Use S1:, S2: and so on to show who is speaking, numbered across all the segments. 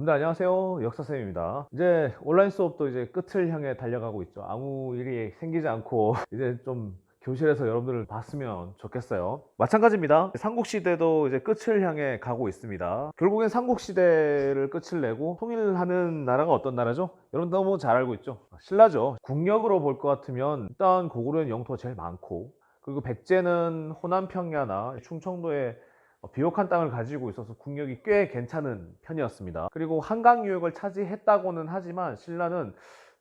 S1: 여러분들 안녕하세요. 역사쌤입니다. 이제 온라인 수업도 이제 끝을 향해 달려가고 있죠. 아무 일이 생기지 않고 이제 좀 교실에서 여러분들을 봤으면 좋겠어요. 마찬가지입니다. 삼국시대도 이제 끝을 향해 가고 있습니다. 결국엔 삼국시대를 끝을 내고 통일하는 나라가 어떤 나라죠? 여러분 너무 잘 알고 있죠? 신라죠. 국력으로 볼 것 같으면 일단 고구려는 영토가 제일 많고, 그리고 백제는 호남 평야나 충청도에 비옥한 땅을 가지고 있어서 국력이 꽤 괜찮은 편이었습니다. 그리고 한강 유역을 차지했다고는 하지만 신라는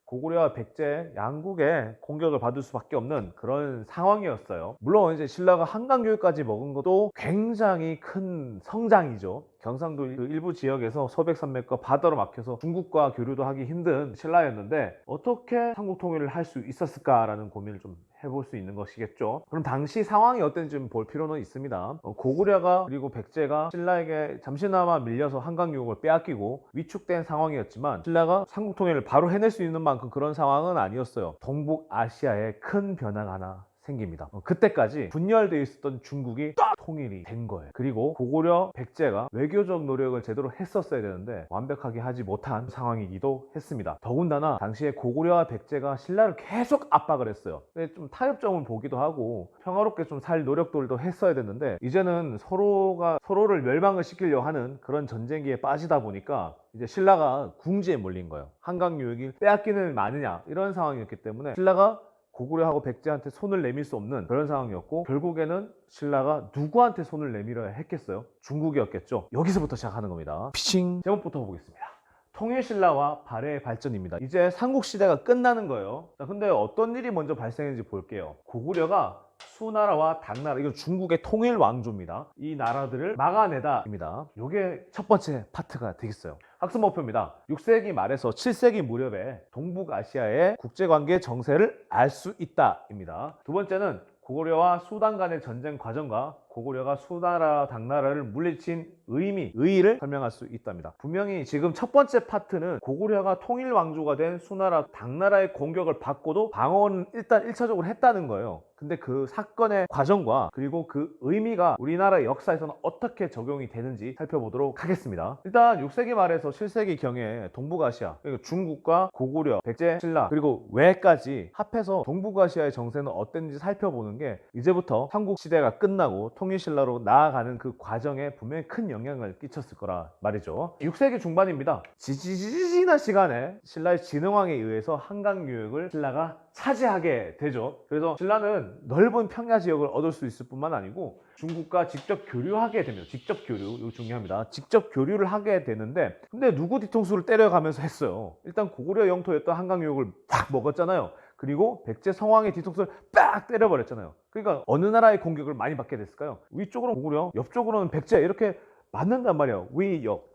S1: 고구려와 백제 양국의 공격을 받을 수밖에 없는 그런 상황이었어요. 물론 이제 신라가 한강 유역까지 먹은 것도 굉장히 큰 성장이죠. 경상도 그 일부 지역에서 소백산맥과 바다로 막혀서 중국과 교류도 하기 힘든 신라였는데 어떻게 삼국 통일을 할 수 있었을까라는 고민을 좀 해볼 수 있는 것이겠죠. 그럼 당시 상황이 어땠는지 좀 볼 필요는 있습니다. 고구려가 그리고 백제가 신라에게 잠시나마 밀려서 한강 유역을 빼앗기고 위축된 상황이었지만, 신라가 삼국 통일을 바로 해낼 수 있는 만큼 그런 상황은 아니었어요. 동북아시아에 큰 변화가 하나 생깁니다. 그때까지 분열되어 있었던 중국이 딱 통일이 된 거예요. 그리고 고구려, 백제가 외교적 노력을 제대로 했었어야 되는데 완벽하게 하지 못한 상황이기도 했습니다. 더군다나 당시에 고구려와 백제가 신라를 계속 압박을 했어요. 근데 좀 타협점을 보기도 하고 평화롭게 좀 살 노력들도 했어야 됐는데, 이제는 서로가 서로를 멸망을 시키려 하는 그런 전쟁기에 빠지다 보니까 이제 신라가 궁지에 몰린 거예요. 한강 유역이 빼앗기는 마느냐 이런 상황이었기 때문에 신라가 고구려하고 백제한테 손을 내밀 수 없는 그런 상황이었고, 결국에는 신라가 누구한테 손을 내밀어야 했겠어요? 중국이었겠죠. 여기서부터 시작하는 겁니다. 피칭. 제목부터 보겠습니다. 통일신라와 발해의 발전입니다. 이제 삼국시대가 끝나는 거예요. 자, 근데 어떤 일이 먼저 발생했는지 볼게요. 고구려가 수나라와 당나라, 이건 중국의 통일 왕조입니다. 이 나라들을 막아내다입니다. 이게 첫 번째 파트가 되겠어요. 학습 목표입니다. 6세기 말에서 7세기 무렵에 동북아시아의 국제관계 정세를 알 수 있다입니다. 두 번째는 고구려와 수당 간의 전쟁 과정과 고구려가 수나라, 당나라를 물리친 의의를 설명할 수 있답니다. 분명히 지금 첫 번째 파트는 고구려가 통일 왕조가 된 수나라, 당나라의 공격을 받고도 방어는 일단 1차적으로 했다는 거예요. 근데 그 사건의 과정과 그리고 그 의미가 우리나라 역사에서는 어떻게 적용이 되는지 살펴보도록 하겠습니다. 일단 6세기 말에서 7세기 경에 동북아시아, 그러니까 중국과 고구려, 백제, 신라, 그리고 외까지 합해서 동북아시아의 정세는 어땠는지 살펴보는 게 이제부터 삼국시대가 끝나고 통일신라로 나아가는 그 과정에 분명히 큰 영향을 끼쳤을 거라 말이죠. 6세기 중반입니다. 지지지지난 시간에 신라의 진흥왕에 의해서 한강 유역을 신라가 차지하게 되죠. 그래서 신라는 넓은 평야 지역을 얻을 수 있을 뿐만 아니고 중국과 직접 교류하게 됩니다. 직접 교류, 이거 중요합니다. 직접 교류를 하게 되는데, 근데 누구 뒤통수를 때려가면서 했어요? 일단 고구려 영토였던 한강 유역을 팍 먹었잖아요. 그리고 백제 성왕의 뒤통수를 빡 때려버렸잖아요. 그러니까 어느 나라의 공격을 많이 받게 됐을까요? 위쪽으로는 고구려, 옆쪽으로는 백제, 이렇게 맞는단 말이에요. 위역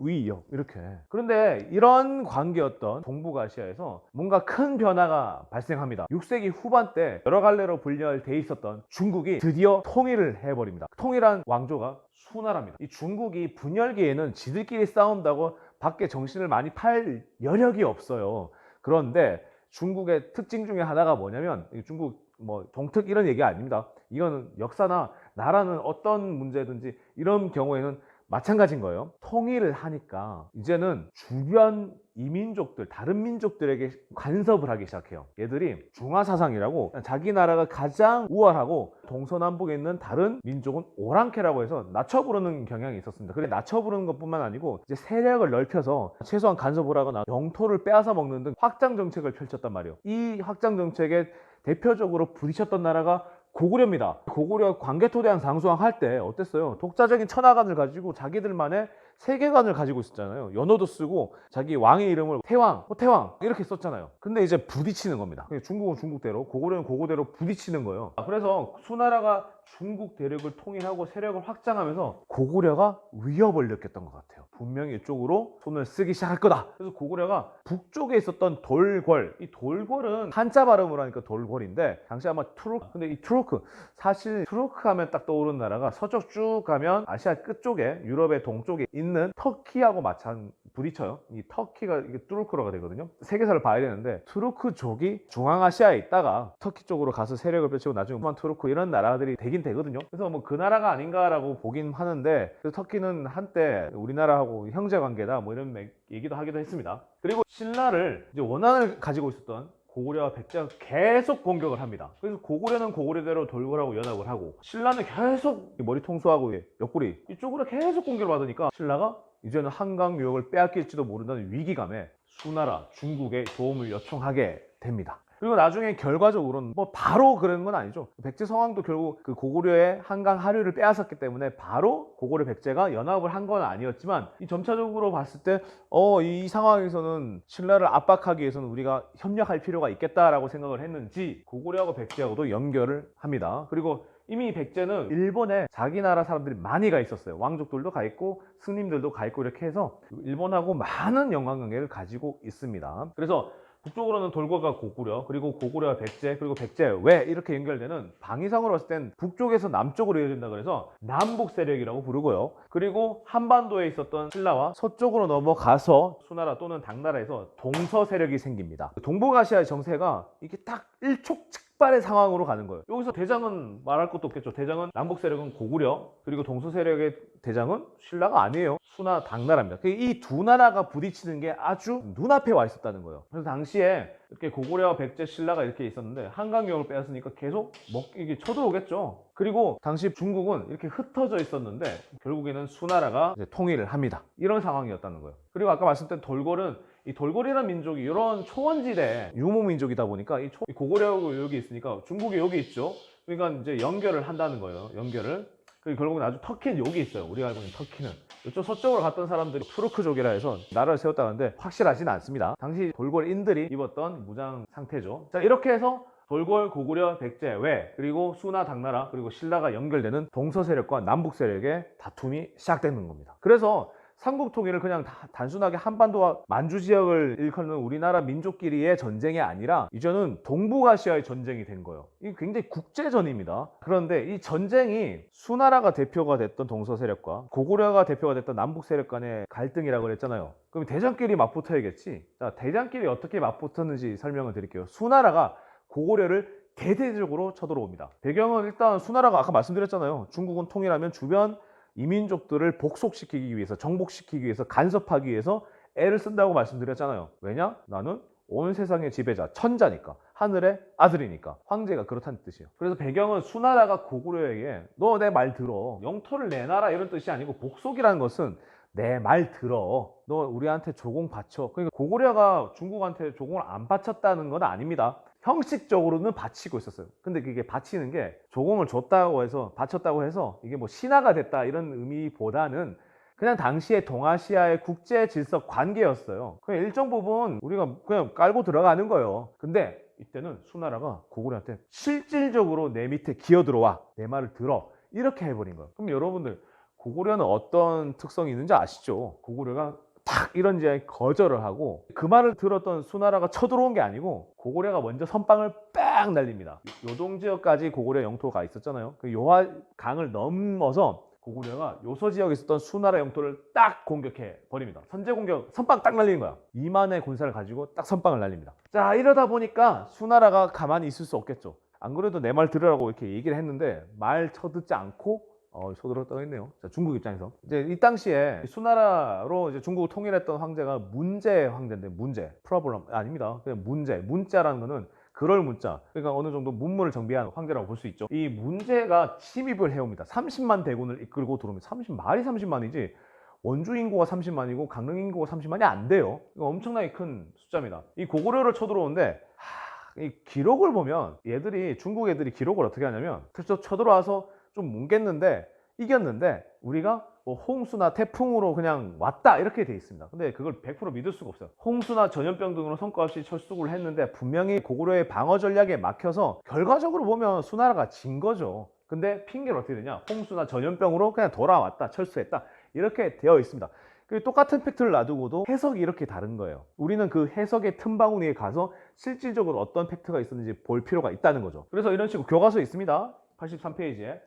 S1: 이렇게. 그런데 이런 관계였던 동북아시아에서 뭔가 큰 변화가 발생합니다. 6세기 후반 때 여러 갈래로 분열돼 있었던 중국이 드디어 통일을 해버립니다. 통일한 왕조가 수나라입니다. 이 중국이 분열기에는 지들끼리 싸운다고 밖에 정신을 많이 팔 여력이 없어요. 그런데 중국의 특징 중에 하나가 뭐냐면, 중국 뭐 동특 이런 얘기 아닙니다. 이거는 역사나 나라는 어떤 문제든지 이런 경우에는 마찬가지인 거예요. 통일을 하니까 이제는 주변 이민족들, 다른 민족들에게 간섭을 하기 시작해요. 얘들이 중화사상이라고 자기 나라가 가장 우월하고 동서남북에 있는 다른 민족은 오랑캐라고 해서 낮춰부르는 경향이 있었습니다. 그래 낮춰부르는 것뿐만 아니고 이제 세력을 넓혀서 최소한 간섭을 하거나 영토를 빼앗아 먹는 등 확장 정책을 펼쳤단 말이에요. 이 확장 정책에 대표적으로 부딪혔던 나라가 고구려입니다. 고구려 광개토대왕 장수왕 할 때 어땠어요? 독자적인 천하관을 가지고 자기들만의 세계관을 가지고 있었잖아요. 연호도 쓰고 자기 왕의 이름을 태왕, 호태왕 이렇게 썼잖아요. 근데 이제 부딪히는 겁니다. 중국은 중국대로, 고구려는 고구대로 부딪히는 거예요. 그래서 수나라가 중국 대륙을 통일하고 세력을 확장하면서 고구려가 위협을 느꼈던 것 같아요. 분명히 이쪽으로 손을 쓰기 시작할 거다. 그래서 고구려가 북쪽에 있었던 돌궐, 이 돌궐은 한자 발음으로 하니까 돌궐인데 당시 아마 투르크, 근데 이 투르크, 사실 투르크 하면 딱 떠오르는 나라가 서쪽 쭉 가면 아시아 끝쪽에, 유럽의 동쪽에 있는 터키하고 부딪혀요. 이 터키가 이게 투르크로가 되거든요. 세계사를 봐야 되는데 투르크족이 중앙아시아에 있다가 터키 쪽으로 가서 세력을 펼치고 나중에 오스만 투르크 이런 나라들이 되기 알긴 되거든요. 그래서 뭐 그 나라가 아닌가라고 보긴 하는데, 그래서 터키는 한때 우리나라하고 형제 관계다 뭐 이런 얘기도 하기도 했습니다. 그리고 신라를 이제 원한을 가지고 있었던 고구려와 백제가 계속 공격을 합니다. 그래서 고구려는 고구려대로 돌궐하고 연합을 하고, 신라는 계속 머리 통수하고 옆구리 이쪽으로 계속 공격을 받으니까 신라가 이제는 한강 유역을 빼앗길지도 모른다는 위기감에 수나라 중국의 도움을 요청하게 됩니다. 그리고 나중에 결과적으로는 뭐 바로 그런 건 아니죠. 백제 성왕도 결국 그 고구려의 한강 하류를 빼앗았기 때문에 바로 고구려 백제가 연합을 한 건 아니었지만, 이 점차적으로 봤을 때 이 상황에서는 신라를 압박하기 위해서는 우리가 협력할 필요가 있겠다라고 생각을 했는지 고구려하고 백제하고도 연결을 합니다. 그리고 이미 백제는 일본에 자기 나라 사람들이 많이 가 있었어요. 왕족들도 가 있고 스님들도 가 있고 이렇게 해서 일본하고 많은 연관관계를 가지고 있습니다. 그래서 북쪽으로는 돌궐과 고구려, 그리고 고구려와 백제, 그리고 백제 왜 이렇게 연결되는, 방위상으로 봤을 땐 북쪽에서 남쪽으로 이어진다 그래서 남북 세력이라고 부르고요. 그리고 한반도에 있었던 신라와 서쪽으로 넘어가서 수나라 또는 당나라에서 동서 세력이 생깁니다. 동북아시아의 정세가 이게 딱 일촉즉발의 상황으로 가는 거예요. 여기서 대장은 말할 것도 없겠죠. 대장은 남북 세력은 고구려, 그리고 동서 세력의 대장은 신라가 아니에요. 수나 당나라입니다. 이 두 나라가 부딪히는 게 아주 눈앞에 와 있었다는 거예요. 그래서 당시에 이렇게 고구려와 백제, 신라가 이렇게 있었는데 한강유역을 빼앗으니까 계속 이게 쳐들어오겠죠. 그리고 당시 중국은 이렇게 흩어져 있었는데 결국에는 수나라가 이제 통일을 합니다. 이런 상황이었다는 거예요. 그리고 아까 말씀드린 돌궐은, 이 돌궐이라는 민족이 이런 초원지대 유목 민족이다 보니까 이 고구려하고 여기 있으니까 중국이 여기 있죠. 그러니까 이제 연결을 한다는 거예요. 연결을. 그리고 결국은 아주 터키는 여기 있어요. 우리가 알고 있는 터키는. 이쪽 서쪽으로 갔던 사람들이 투르크족이라 해서 나라를 세웠다는데 확실하지는 않습니다. 당시 돌궐인들이 입었던 무장 상태죠. 자, 이렇게 해서 돌궐, 고구려, 백제, 외, 그리고 수나, 당나라, 그리고 신라가 연결되는 동서 세력과 남북 세력의 다툼이 시작되는 겁니다. 그래서 삼국 통일을 그냥 단순하게 한반도와 만주 지역을 일컫는 우리나라 민족끼리의 전쟁이 아니라 이제는 동북아시아의 전쟁이 된 거예요. 이게 굉장히 국제전입니다. 그런데 이 전쟁이 수나라가 대표가 됐던 동서 세력과 고구려가 대표가 됐던 남북 세력 간의 갈등이라고 그랬잖아요. 그럼 대장끼리 맞붙어야겠지. 자, 대장끼리 어떻게 맞붙었는지 설명을 드릴게요. 수나라가 고구려를 대대적으로 쳐들어옵니다. 배경은 일단 수나라가 아까 말씀드렸잖아요. 중국은 통일하면 주변 이민족들을 복속시키기 위해서, 정복시키기 위해서, 간섭하기 위해서 애를 쓴다고 말씀드렸잖아요. 왜냐? 나는 온 세상의 지배자, 천자니까, 하늘의 아들이니까, 황제가 그렇다는 뜻이에요. 그래서 배경은 수나라가 고구려에게 너 내 말 들어, 영토를 내놔라 이런 뜻이 아니고, 복속이라는 것은 내 말 들어, 너 우리한테 조공 바쳐. 그러니까 고구려가 중국한테 조공을 안 바쳤다는 건 아닙니다. 형식적으로는 바치고 있었어요. 근데 그게 바치는 게 조공을 줬다고 해서, 바쳤다고 해서 이게 뭐 신하가 됐다 이런 의미보다는 그냥 당시의 동아시아의 국제 질서 관계였어요. 그냥 일정 부분 우리가 그냥 깔고 들어가는 거예요. 근데 이때는 수나라가 고구려한테 실질적으로 내 밑에 기어들어와, 내 말을 들어, 이렇게 해버린 거예요. 그럼 여러분들, 고구려는 어떤 특성이 있는지 아시죠? 고구려가 탁 이런 지역에 거절을 하고, 그 말을 들었던 수나라가 쳐들어온 게 아니고 고구려가 먼저 선빵을 빡 날립니다. 요동지역까지 고구려 영토가 있었잖아요. 그 요하강을 넘어서 고구려가 요서 지역에 있었던 수나라 영토를 딱 공격해 버립니다. 선제 공격, 선빵 딱 날리는 거야. 2만의 군사를 가지고 딱 선빵을 날립니다. 자, 이러다 보니까 수나라가 가만히 있을 수 없겠죠. 안 그래도 내 말 들으라고 이렇게 얘기를 했는데 말 쳐듣지 않고 소들었다고 했네요. 자, 중국 입장에서 이제 이 당시에 수나라로 이제 중국을 통일했던 황제가 문제 황제인데, 문제 프로블럼 아닙니다. 그냥 문자라는 거는 그럴 문자, 그러니까 어느 정도 문물을 정비한 황제라고 볼 수 있죠. 이 문제가 침입을 해옵니다. 30만 대군을 이끌고 들어옵니다. 말이 30만이지 원주 인구가 30만이고 강릉 인구가 30만이 안 돼요. 이거 엄청나게 큰 숫자입니다. 이 고구려를 쳐들어오는데, 이 기록을 보면 중국 애들이 기록을 어떻게 하냐면, 그래서 쳐들어와서 좀 뭉갰는데 이겼는데 우리가 뭐 홍수나 태풍으로 그냥 왔다 이렇게 돼 있습니다. 근데 그걸 100% 믿을 수가 없어요. 홍수나 전염병 등으로 성과 없이 철수를 했는데 분명히 고구려의 방어 전략에 막혀서 결과적으로 보면 수나라가 진 거죠. 근데 핑계를 어떻게 되냐? 홍수나 전염병으로 그냥 돌아왔다, 철수했다, 이렇게 되어 있습니다. 똑같은 팩트를 놔두고도 해석이 이렇게 다른 거예요. 우리는 그 해석의 틈바구니에 가서 실질적으로 어떤 팩트가 있었는지 볼 필요가 있다는 거죠. 그래서 이런 식으로 교과서에 있습니다. 83페이지에.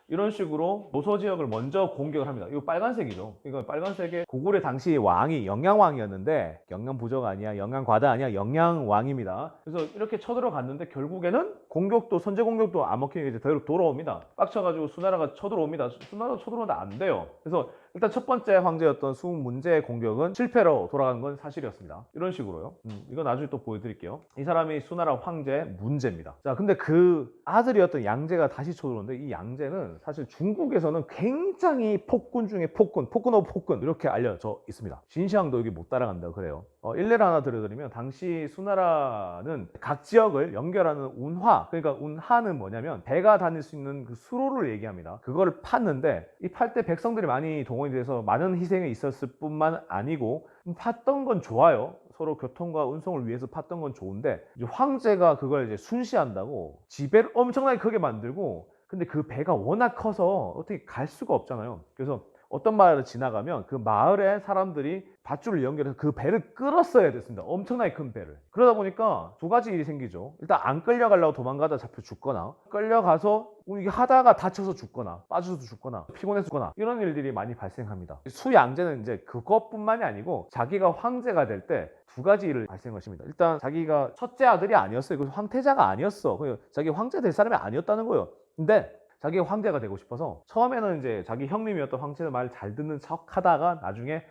S1: 이런 식으로 노서 지역을 먼저 공격을 합니다. 이거 빨간색이죠. 이거 빨간색에 고구려 당시 왕이 영양왕이었는데 영양부저가 아니야, 영양과다 아니야, 영양왕입니다. 그래서 이렇게 쳐들어갔는데 결국에는 공격도 선제 공격도 안 먹히게 이제 돌아옵니다. 빡쳐가지고 수나라가 쳐들어옵니다. 수나라가 쳐들어오는데 안 돼요. 그래서 일단 첫 번째 황제였던 수문제의 공격은 실패로 돌아간 건 사실이었습니다. 이런 식으로요. 이거 나중에 또 보여드릴게요. 이 사람이 수나라 황제 문제입니다. 자, 근데 그 아들이었던 양제가 다시 쳐들어오는데 이 양제는 사실 중국에서는 굉장히 폭군 중에 폭군 오브 폭군 이렇게 알려져 있습니다. 진시황도 여기 못 따라간다고 그래요. 일례를 하나 들려드리면 당시 수나라는 각 지역을 연결하는 운하, 그러니까 운하는 뭐냐면 배가 다닐 수 있는 그 수로를 얘기합니다. 그거를 팠는데 이 팔 때 백성들이 많이 동원이 돼서 많은 희생이 있었을 뿐만 아니고 팠던 건 좋아요. 서로 교통과 운송을 위해서 팠던 건 좋은데 이제 황제가 그걸 이제 순시한다고 지배를 엄청나게 크게 만들고, 근데 그 배가 워낙 커서 어떻게 갈 수가 없잖아요. 그래서 어떤 마을을 지나가면 그 마을의 사람들이 밧줄을 연결해서 그 배를 끌었어야 됐습니다. 엄청나게 큰 배를. 그러다 보니까 두 가지 일이 생기죠. 일단 안 끌려가려고 도망가다 잡혀 죽거나, 끌려가서 이게 하다가 다쳐서 죽거나, 빠져서 죽거나, 피곤해서 죽거나, 이런 일들이 많이 발생합니다. 수양제는 이제 그것뿐만이 아니고 자기가 황제가 될 때 두 가지 일을 발생하십니다. 일단 자기가 첫째 아들이 아니었어요. 그래서 황태자가 아니었어. 자기 황제 될 사람이 아니었다는 거예요. 근데 자기가 황제가 되고 싶어서 처음에는 이제 자기 형님이었던 황제의 말 잘 듣는 척 하다가 나중에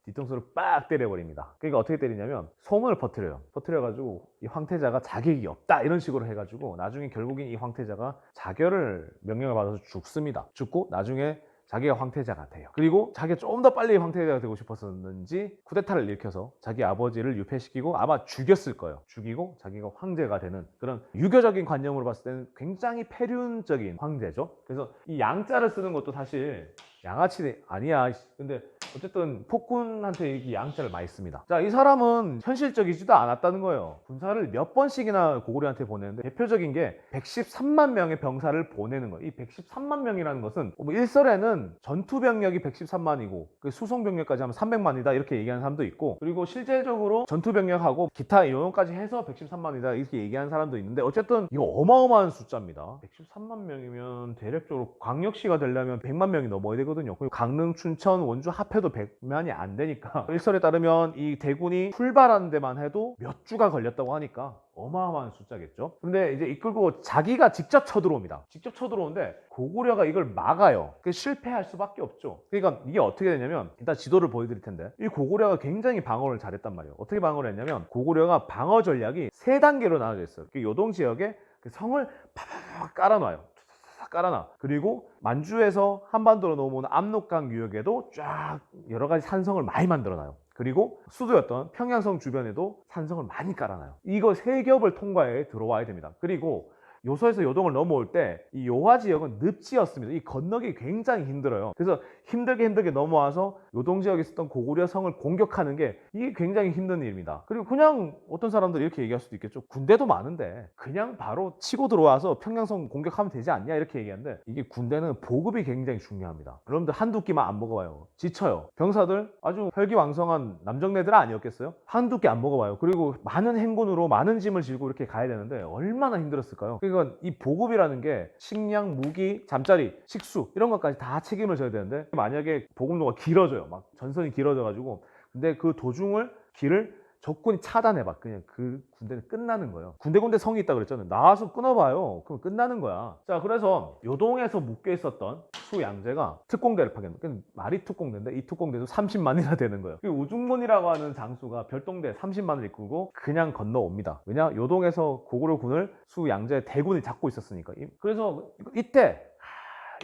S1: 뒤통수를 빡 때려버립니다. 그러니까 어떻게 때리냐면 소문을 퍼뜨려요. 퍼뜨려가지고 이 황태자가 자격이 없다 이런 식으로 해가지고 나중에 결국엔 이 황태자가 자결을 명령을 받아서 죽습니다. 죽고 나중에 자기가 황태자가 돼요. 그리고 자기가 좀 더 빨리 황태자가 되고 싶었었는지 쿠데타를 일으켜서 자기 아버지를 유폐시키고 아마 죽였을 거예요. 죽이고 자기가 황제가 되는 그런 유교적인 관념으로 봤을 때는 굉장히 폐륜적인 황제죠. 그래서 이 양자를 쓰는 것도 사실 양아치 아니야. 근데 어쨌든 폭군한테 이 양자를 많이 씁니다. 자, 이 사람은 현실적이지도 않았다는 거예요. 군사를 몇 번씩이나 고구려한테 보내는데 대표적인 게 113만 명의 병사를 보내는 거예요. 이 113만 명이라는 것은 일설에는 전투병력이 113만이고 수송병력까지 하면 300만이다 이렇게 얘기하는 사람도 있고, 그리고 실제적으로 전투병력하고 기타 요원까지 해서 113만이다 이렇게 얘기하는 사람도 있는데 어쨌든 이거 어마어마한 숫자입니다. 113만 명이면 대략적으로 광역시가 되려면 100만 명이 넘어야 되거든요. 그리고 강릉, 춘천, 원주 합해도 100만이 안 되니까 일설에 따르면 이 대군이 출발하는 데만 해도 몇 주가 걸렸다고 하니까 어마어마한 숫자겠죠. 근데 이제 이끌고 자기가 직접 쳐들어옵니다. 직접 쳐들어오는데 고구려가 이걸 막아요. 실패할 수밖에 없죠. 그러니까 이게 어떻게 되냐면 일단 지도를 보여드릴 텐데 이 고구려가 굉장히 방어를 잘했단 말이에요. 어떻게 방어를 했냐면 고구려가 방어 전략이 세 단계로 나눠져 있어요. 요동 지역에 성을 팍팍 깔아놔요. 깔아놔. 그리고 만주에서 한반도로 넘어오는 압록강 유역에도 쫙 여러 가지 산성을 많이 만들어놔요. 그리고 수도였던 평양성 주변에도 산성을 많이 깔아놔요. 이거 세 겹을 통과해 들어와야 됩니다. 그리고 요서에서 요동을 넘어올 때 이 요하 지역은 늪지였습니다. 이 건너기 굉장히 힘들어요. 그래서 힘들게 넘어와서 요동 지역에 있었던 고구려 성을 공격하는 게 이게 굉장히 힘든 일입니다. 그리고 그냥 어떤 사람들이 이렇게 얘기할 수도 있겠죠. 군대도 많은데 그냥 바로 치고 들어와서 평양성 공격하면 되지 않냐 이렇게 얘기하는데, 이게 군대는 보급이 굉장히 중요합니다. 여러분들 한두 끼만 안 먹어봐요. 지쳐요. 병사들 아주 혈기왕성한 남정네들 아니었겠어요? 한두 끼 안 먹어봐요. 그리고 많은 행군으로 많은 짐을 지고 이렇게 가야 되는데 얼마나 힘들었을까요? 그러니까 이 보급이라는 게 식량, 무기, 잠자리, 식수 이런 것까지 다 책임을 져야 되는데 만약에 보급로가 길어져요. 막 전선이 길어져가지고, 근데 그 도중을 길을 적군이 차단해봐. 그냥 그 군대는 끝나는 거예요. 군데 성이 있다고 그랬잖아요. 나와서 끊어봐요. 그럼 끝나는 거야. 자, 그래서 요동에서 묶여 있었던 수양제가 특공대를 파견. 말이 특공대인데 이 특공대도 30만이나 되는 거예요. 우중문이라고 하는 장수가 별동대 30만을 이끌고 그냥 건너옵니다. 왜냐? 요동에서 고구려군을 수양제 대군이 잡고 있었으니까. 그래서 이때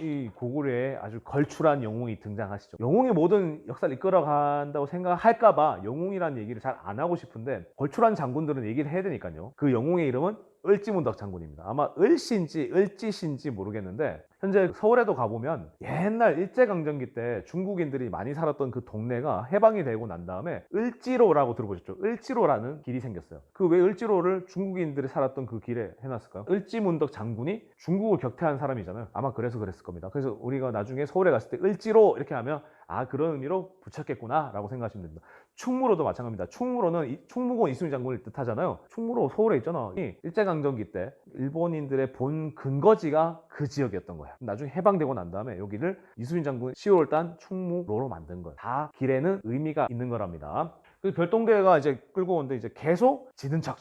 S1: 이 고구려에 아주 걸출한 영웅이 등장하시죠. 영웅이 모든 역사를 이끌어간다고 생각할까봐 영웅이라는 얘기를 잘 안 하고 싶은데 걸출한 장군들은 얘기를 해야 되니까요. 그 영웅의 이름은 을지문덕 장군입니다. 아마 을씨인지 을지씨인지 모르겠는데 현재 서울에도 가보면 옛날 일제강점기 때 중국인들이 많이 살았던 그 동네가 해방이 되고 난 다음에 을지로라고 들어보셨죠? 을지로라는 길이 생겼어요. 그 왜 을지로를 중국인들이 살았던 그 길에 해놨을까요? 을지문덕 장군이 중국을 격퇴한 사람이잖아요. 아마 그래서 그랬을 겁니다. 그래서 우리가 나중에 서울에 갔을 때 을지로 이렇게 하면 아, 그런 의미로 붙였겠구나 라고 생각하시면 됩니다. 충무로도 마찬가지입니다. 충무로는 충무공 이순신 장군을 뜻하잖아요. 충무로 서울에 있잖아. 이 일제강점기 때 일본인들의 본 근거지가 그 지역이었던 거야. 나중에 해방되고 난 다음에 여기를 이순신 장군 시호를 딴 충무로로 만든 거야. 다 길에는 의미가 있는 거랍니다. 그 별동대가 이제 끌고 오는데 이제 계속 지는 척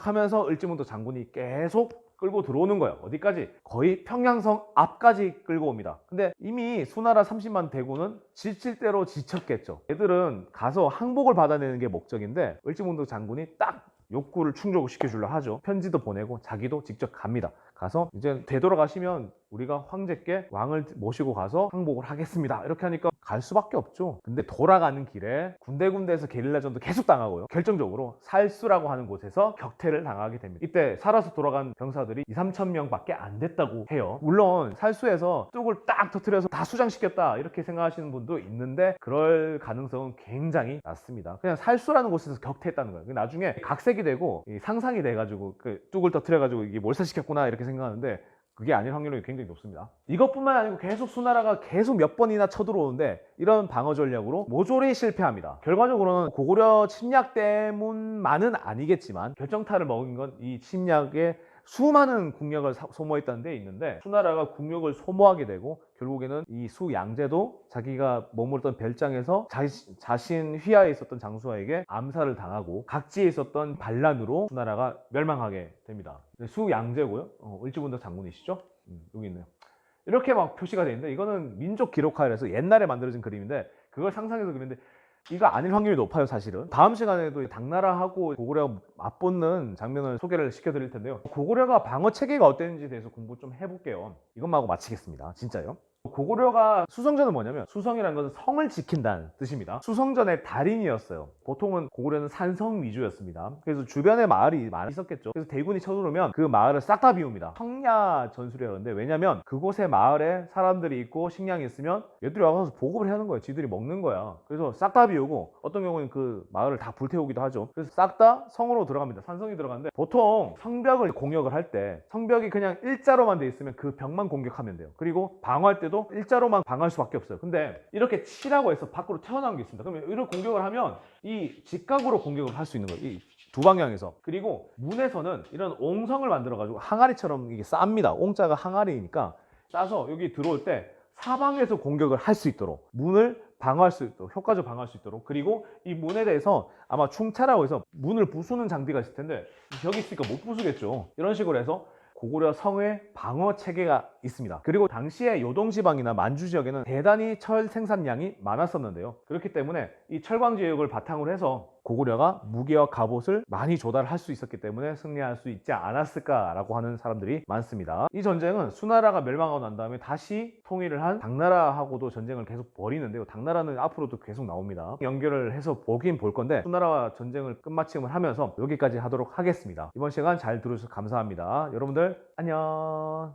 S1: 하면서 을지문도 장군이 계속 끌고 들어오는 거예요. 어디까지? 거의 평양성 앞까지 끌고 옵니다. 근데 이미 수나라 30만 대군은 지칠 대로 지쳤겠죠. 얘들은 가서 항복을 받아내는 게 목적인데 을지문도 장군이 딱 욕구를 충족을 시켜주려 하죠. 편지도 보내고 자기도 직접 갑니다. 가서 이제 되돌아가시면 우리가 황제께 왕을 모시고 가서 항복을 하겠습니다. 이렇게 하니까 갈 수밖에 없죠. 근데 돌아가는 길에 군데군데에서 게릴라전도 계속 당하고요. 결정적으로 살수라고 하는 곳에서 격퇴를 당하게 됩니다. 이때 살아서 돌아간 병사들이 2, 3천 명밖에 안 됐다고 해요. 물론 살수에서 뚝을 딱 터뜨려서 다 수장시켰다 이렇게 생각하시는 분도 있는데 그럴 가능성은 굉장히 낮습니다. 그냥 살수라는 곳에서 격퇴했다는 거예요. 나중에 각색이 되고 상상이 돼가지고 그 뚝을 터뜨려가지고 이게 몰살시켰구나 이렇게 생각하는데 그게 아닐 확률이 굉장히 높습니다. 이것뿐만 아니고 계속 수나라가 계속 몇 번이나 쳐들어오는데 이런 방어 전략으로 모조리 실패합니다. 결과적으로는 고구려 침략 때문만은 아니겠지만 결정타를 먹은 건 이 침략에 수많은 국력을 소모했다는 데 있는데 수나라가 국력을 소모하게 되고 결국에는 이 수양제도 자기가 머물렀던 별장에서 자신 휘하에 있었던 장수하에게 암살을 당하고 각지에 있었던 반란으로 수나라가 멸망하게 됩니다. 수양제고요. 을지문덕 장군이시죠? 여기 있네요. 이렇게 막 표시가 되어 있는데 이거는 민족 기록화에서 옛날에 만들어진 그림인데 그걸 상상해서 그리는데 이거 아닐 확률이 높아요, 사실은. 다음 시간에도 당나라하고 고구려가 맞붙는 장면을 소개를 시켜드릴 텐데요. 고구려가 방어 체계가 어땠는지에 대해서 공부 좀 해볼게요. 이것만 하고 마치겠습니다. 진짜요. 고구려가 수성전은 뭐냐면 수성이라는 것은 성을 지킨다는 뜻입니다. 수성전의 달인이었어요. 보통은 고구려는 산성 위주였습니다. 그래서 주변에 마을이 많이 있었겠죠. 그래서 대군이 쳐들어오면 그 마을을 싹 다 비웁니다. 성야 전술이었는데 왜냐면 그곳에 마을에 사람들이 있고 식량이 있으면 얘들이 와서 보급을 하는 거예요. 지들이 먹는 거야. 그래서 싹 다 비우고 어떤 경우는 그 마을을 다 불태우기도 하죠. 그래서 싹 다 성으로 들어갑니다. 산성이 들어가는데 보통 성벽을 공격을 할 때 성벽이 그냥 일자로만 돼 있으면 그 벽만 공격하면 돼요. 그리고 방어할 때도 일자로만 방어할 수밖에 없어요. 근데 이렇게 치라고 해서 밖으로 튀어나온 게 있습니다. 그러면 이런 공격을 하면 이 직각으로 공격을 할 수 있는 거예요. 이 두 방향에서. 그리고 문에서는 이런 옹성을 만들어 가지고 항아리처럼 이게 쌉니다. 옹자가 항아리니까 싸서 여기 들어올 때 사방에서 공격을 할 수 있도록 문을 방어할 수 있도록 효과적으로 방어할 수 있도록 그리고 이 문에 대해서 아마 충차라고 해서 문을 부수는 장비가 있을 텐데 벽이 있으니까 못 부수겠죠. 이런 식으로 해서 고구려 성의 방어 체계가 있습니다. 그리고 당시에 요동지방이나 만주 지역에는 대단히 철 생산량이 많았었는데요. 그렇기 때문에 이 철광 지역을 바탕으로 해서 고구려가 무기와 갑옷을 많이 조달할 수 있었기 때문에 승리할 수 있지 않았을까라고 하는 사람들이 많습니다. 이 전쟁은 수나라가 멸망하고 난 다음에 다시 통일을 한 당나라하고도 전쟁을 계속 벌이는데요. 당나라는 앞으로도 계속 나옵니다. 연결을 해서 보긴 볼 건데 수나라와 전쟁을 끝마침을 하면서 여기까지 하도록 하겠습니다. 이번 시간 잘 들어주셔서 감사합니다. 여러분들 안녕.